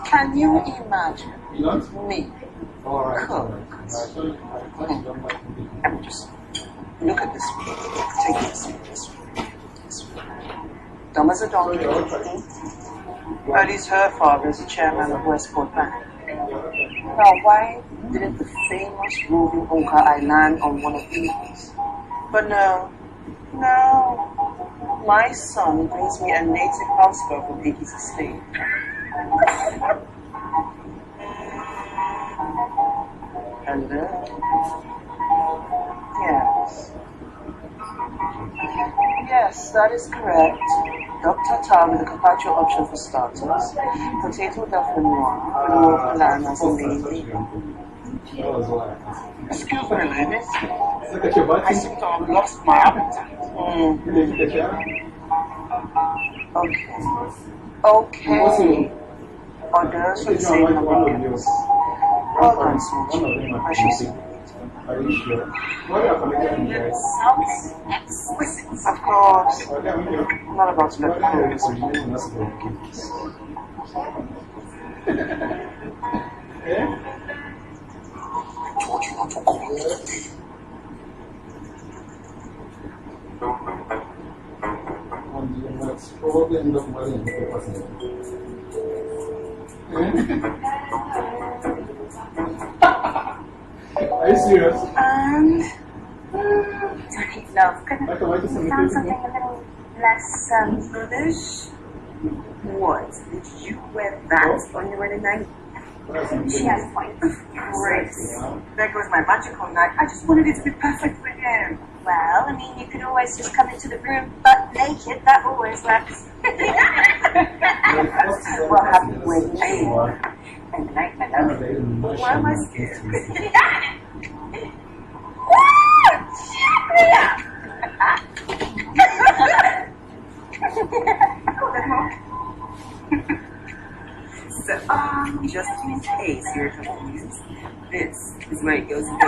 Can you imagine me cook? I mean, just look at this one. Take this one. Dumb as a donkey. At least her father is the chairman of Westport Bank. Now, why didn't the famous roving Oka Island on one of these? But no. My son brings me a native housegirl from Iggy's estate. Hello? Yes, that is correct. Duck tartare with a carpaccio option for starters. Potato dauphinoise, with lamb as a main meal. Excuse me, ladies. I seem to have lost my appetite. Okay. Orders for the same number of guests. Well done, Smoochie. I shall see you later. Are you sure? What are you connecting with? Sounds exquisite. Of course. I'm not about to let the I told you not to call me today. Probably end up marrying the person. Are you serious? Sorry, love. Couldn't you found something a little less brutish? What? Did you wear that on your wedding night? She has a point. Great. There goes my magical night. I just wanted it to be perfect for him. Well, I mean, you could always just come into the room butt naked. That always works. Well, happy wedding day. And good night, my love. Why am I scared? Shut me up! So, just in case you're confused, this is where it goes again.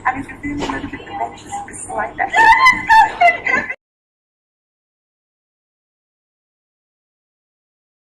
And if you're feeling a little bit anxious, you can slide that.